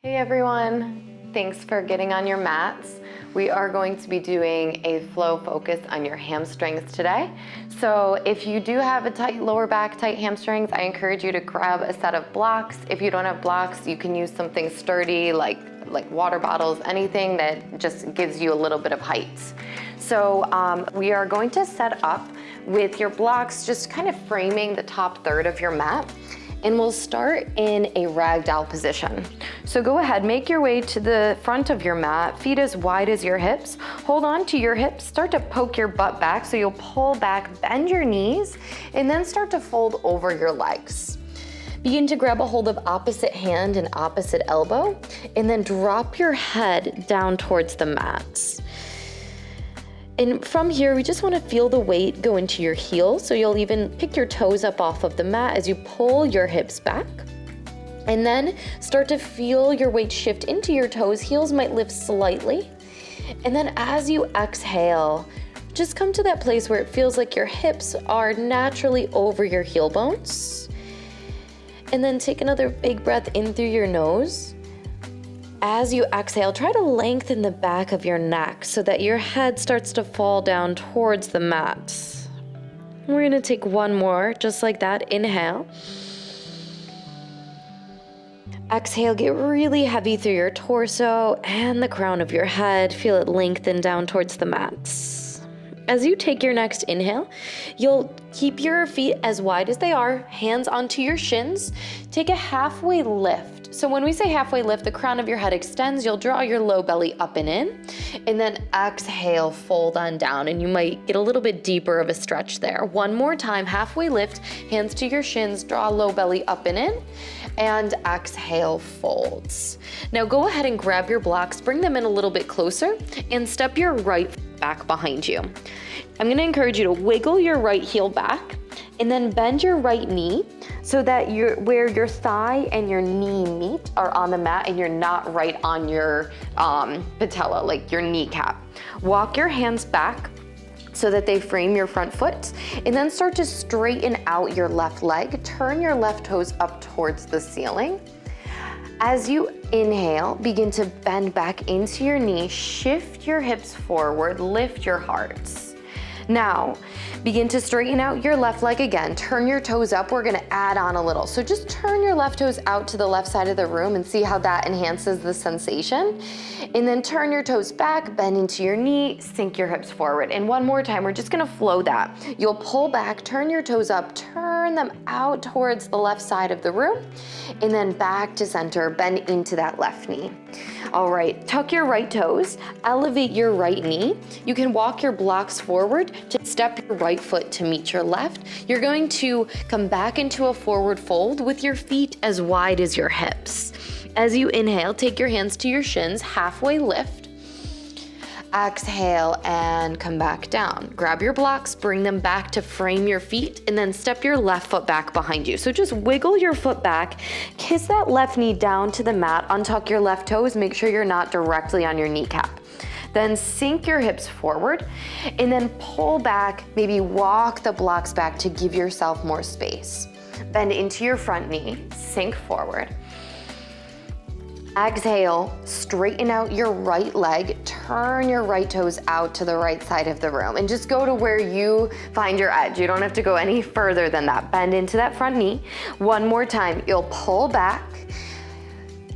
Hey everyone, thanks for getting on your mats. We are going to be doing a flow focus on your hamstrings today. So if you do have a tight lower back, tight hamstrings, I encourage you to grab a set of blocks. If you don't have blocks, you can use something sturdy like water bottles, anything that just gives you a little bit of height. So we are going to set up with your blocks, just kind of framing the top third of your mat. And we'll start in a ragdoll position. So go ahead, make your way to the front of your mat, feet as wide as your hips. Hold on to your hips, start to poke your butt back, so you'll pull back, bend your knees, and then start to fold over your legs. Begin to grab a hold of opposite hand and opposite elbow, and then drop your head down towards the mat. And from here, we just want to feel the weight go into your heels. So you'll even pick your toes up off of the mat as you pull your hips back. And then start to feel your weight shift into your toes. Heels might lift slightly. And then as you exhale, just come to that place where it feels like your hips are naturally over your heel bones. And then take another big breath in through your nose. As you exhale, try to lengthen the back of your neck so that your head starts to fall down towards the mat. We're gonna take one more, just like that. Inhale. Exhale, get really heavy through your torso and the crown of your head. Feel it lengthen down towards the mat. As you take your next inhale, you'll keep your feet as wide as they are, hands onto your shins. Take a halfway lift. So when we say halfway lift, the crown of your head extends, you'll draw your low belly up and in, and then exhale, fold on down, and you might get a little bit deeper of a stretch there. One more time, halfway lift, hands to your shins, draw low belly up and in, and exhale, folds. Now go ahead and grab your blocks, bring them in a little bit closer, and step your right back behind you. I'm gonna encourage you to wiggle your right heel back, and then bend your right knee so that where your thigh and your knee meet are on the mat and you're not right on your patella, like your kneecap. Walk your hands back so that they frame your front foot, and then start to straighten out your left leg. Turn your left toes up towards the ceiling. As you inhale, begin to bend back into your knee, shift your hips forward, lift your heart. Now, begin to straighten out your left leg again. Turn your toes up. We're gonna add on a little. So just turn your left toes out to the left side of the room and see how that enhances the sensation. And then turn your toes back, bend into your knee, sink your hips forward. And one more time, we're just gonna flow that. You'll pull back, turn your toes up, turn them out towards the left side of the room, and then back to center, bend into that left knee. All right, tuck your right toes, elevate your right knee. You can walk your blocks forward to step your right foot to meet your left. You're going to come back into a forward fold with your feet as wide as your hips. As you inhale, take your hands to your shins, halfway lift. Exhale and come back down. Grab your blocks, bring them back to frame your feet, and then step your left foot back behind you. So just wiggle your foot back, kiss that left knee down to the mat, untuck your left toes, make sure you're not directly on your kneecap. Then sink your hips forward, and then pull back, maybe walk the blocks back to give yourself more space. Bend into your front knee, sink forward. Exhale, straighten out your right leg, turn your right toes out to the right side of the room, and just go to where you find your edge. You don't have to go any further than that. Bend into that front knee. One more time, you'll pull back,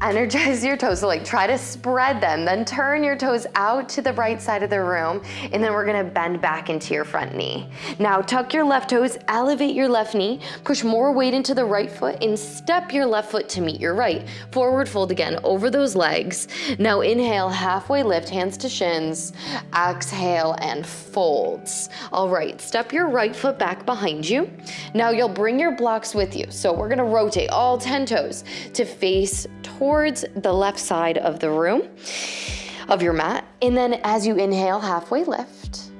energize your toes, so try to spread them, then turn your toes out to the right side of the room, and then we're gonna bend back into your front knee. Now tuck your left toes, elevate your left knee, push more weight into the right foot, and step your left foot to meet your right. Forward fold again over those legs. Now inhale, halfway lift, hands to shins. Exhale and folds. All right, step your right foot back behind you. Now you'll bring your blocks with you. So we're gonna rotate all 10 toes to face towards the left side of the room, of your mat. And then as you inhale, halfway lift,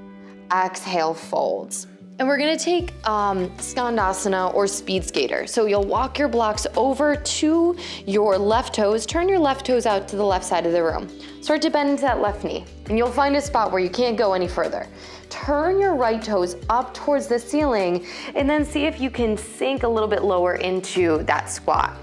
exhale, folds. And we're gonna take Skandasana or speed skater. So you'll walk your blocks over to your left toes, turn your left toes out to the left side of the room. Start to bend into that left knee. and you'll find a spot where you can't go any further. Turn your right toes up towards the ceiling and then see if you can sink a little bit lower into that squat.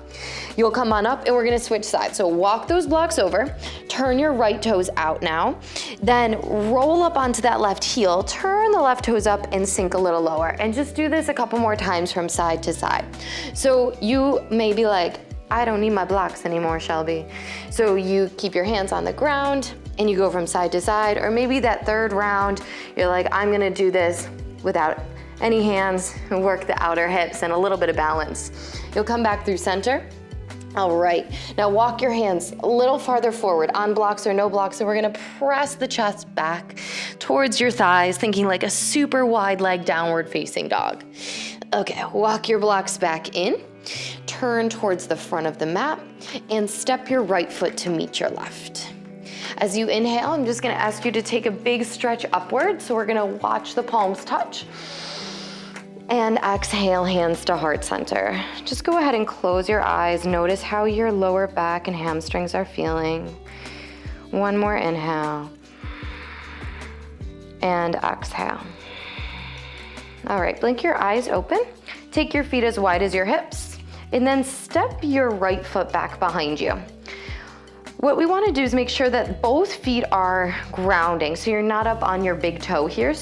You'll come on up and we're gonna switch sides. So walk those blocks over, turn your right toes out now, then roll up onto that left heel, turn the left toes up and sink a little lower. And just do this a couple more times from side to side. So you may be like, I don't need my blocks anymore, Shelby. So you keep your hands on the ground and you go from side to side, or maybe that third round, you're like, I'm gonna do this without any hands and work the outer hips and a little bit of balance. You'll come back through center. All right, now walk your hands a little farther forward, on blocks or no blocks, and we're gonna press the chest back towards your thighs, thinking like a super wide leg downward facing dog. Okay, walk your blocks back in, turn towards the front of the mat, and step your right foot to meet your left. As you inhale, I'm just gonna ask you to take a big stretch upward, so we're gonna watch the palms touch. And exhale, hands to heart center. Just go ahead and close your eyes. Notice how your lower back and hamstrings are feeling. One more inhale. And exhale. All right, blink your eyes open. Take your feet as wide as your hips. And then step your right foot back behind you. What we want to do is make sure that both feet are grounding. So you're not up on your big toe here.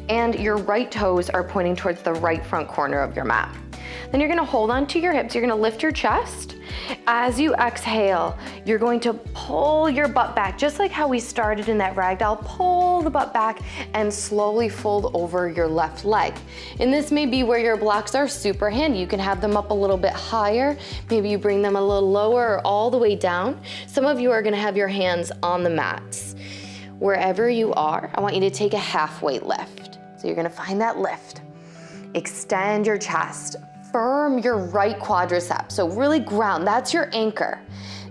And your right toes are pointing towards the right front corner of your mat. Then you're gonna hold on to your hips. You're gonna lift your chest. As you exhale, you're going to pull your butt back, just like how we started in that ragdoll. Pull the butt back and slowly fold over your left leg. And this may be where your blocks are super handy. You can have them up a little bit higher. Maybe you bring them a little lower or all the way down. Some of you are gonna have your hands on the mats. Wherever you are, I want you to take a halfway lift. So you're gonna find that lift. Extend your chest. Firm your right quadricep. So really ground, that's your anchor.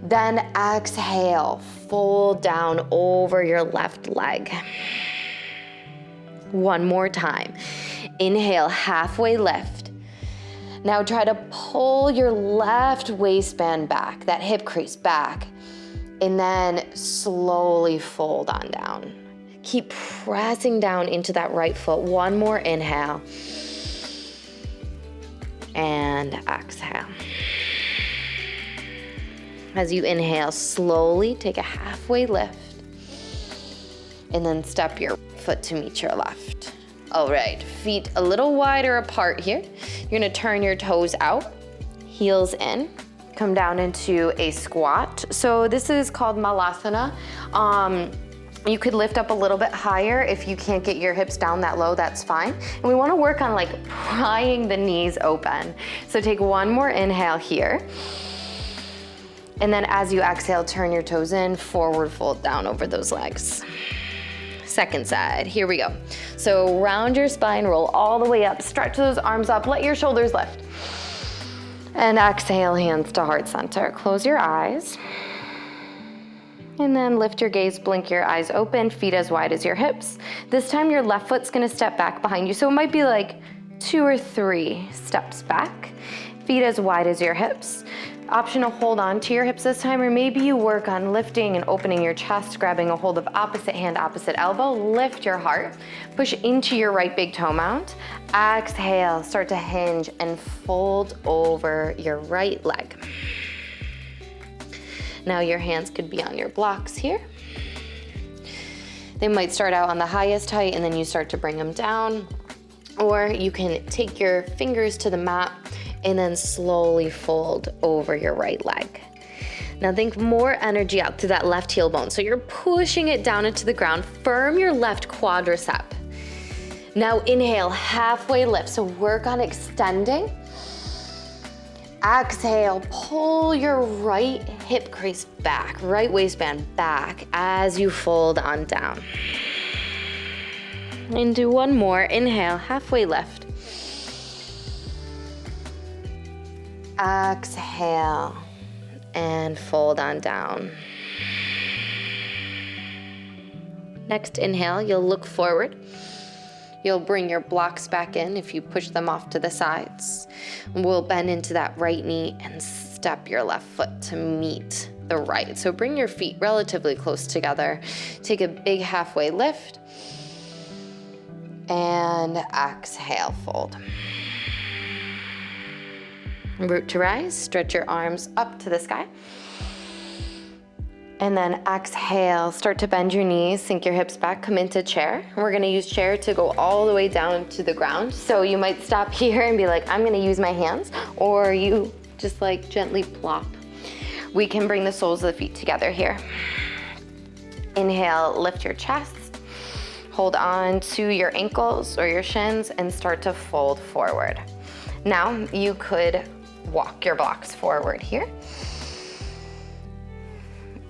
Then exhale, fold down over your left leg. One more time. Inhale, halfway lift. Now try to pull your left waistband back, that hip crease back. And then slowly fold on down. Keep pressing down into that right foot. One more inhale. And exhale. As you inhale, slowly take a halfway lift. And then step your foot to meet your left. All right, feet a little wider apart here. You're gonna turn your toes out, heels in. Come down into a squat. So this is called Malasana. You could lift up a little bit higher. If you can't get your hips down that low, that's fine. And we wanna work on like prying the knees open. So take one more inhale here. And then as you exhale, turn your toes in, forward fold down over those legs. Second side, here we go. So round your spine, roll all the way up, stretch those arms up, let your shoulders lift. And exhale, hands to heart center. Close your eyes. And then lift your gaze, blink your eyes open, feet as wide as your hips. This time your left foot's gonna step back behind you. So it might be like 2 or 3 steps back. Feet as wide as your hips. Optional hold on to your hips this time, or maybe you work on lifting and opening your chest, grabbing a hold of opposite hand, opposite elbow, lift your heart, push into your right big toe mound. Exhale, start to hinge and fold over your right leg. Now your hands could be on your blocks here. They might start out on the highest height and then you start to bring them down, or you can take your fingers to the mat and then slowly fold over your right leg. Now think more energy out through that left heel bone. So you're pushing it down into the ground. Firm your left quadricep. Now inhale, halfway lift. So work on extending. Exhale, pull your right hip crease back, right waistband back as you fold on down. And do one more. Inhale, halfway lift. Exhale and fold on down. Next inhale, you'll look forward. You'll bring your blocks back in if you push them off to the sides. We'll bend into that right knee and step your left foot to meet the right. So bring your feet relatively close together. Take a big halfway lift. And exhale, fold. Root to rise, stretch your arms up to the sky. And then exhale, start to bend your knees, sink your hips back, come into chair. We're gonna use chair to go all the way down to the ground. So you might stop here and be like, I'm gonna use my hands, or you just like gently plop. We can bring the soles of the feet together here. Inhale, lift your chest. Hold on to your ankles or your shins and start to fold forward. Now you could walk your blocks forward here.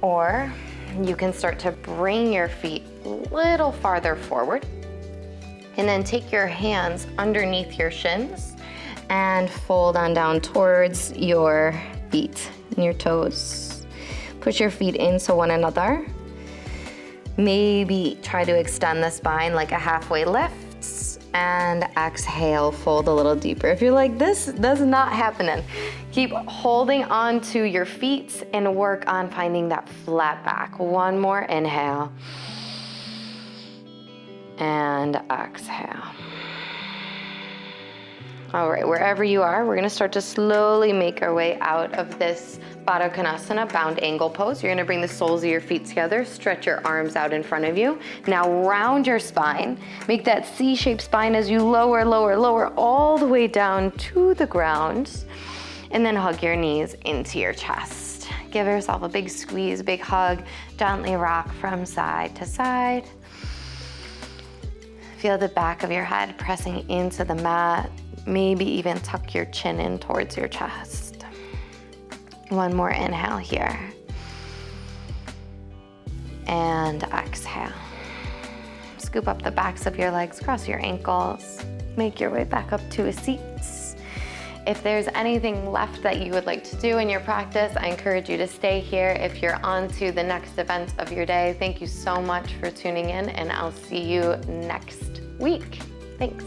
Or you can start to bring your feet a little farther forward and then take your hands underneath your shins and fold on down towards your feet and your toes. Push your feet into one another. Maybe try to extend the spine like a halfway lift and exhale, fold a little deeper. If you're like, this is not happening, keep holding on to your feet and work on finding that flat back. One more inhale and exhale. All right, wherever you are, we're gonna start to slowly make our way out of this Baddha Konasana, bound angle pose. You're gonna bring the soles of your feet together, stretch your arms out in front of you. Now round your spine, make that C-shaped spine as you lower, lower, lower all the way down to the ground, and then hug your knees into your chest. Give yourself a big squeeze, big hug, gently rock from side to side. Feel the back of your head pressing into the mat. Maybe even tuck your chin in towards your chest. One more inhale here. And exhale. Scoop up the backs of your legs, cross your ankles. Make your way back up to a seat. If there's anything left that you would like to do in your practice, I encourage you to stay here. If you're on to the next event of your day, thank you so much for tuning in, and I'll see you next week. Thanks.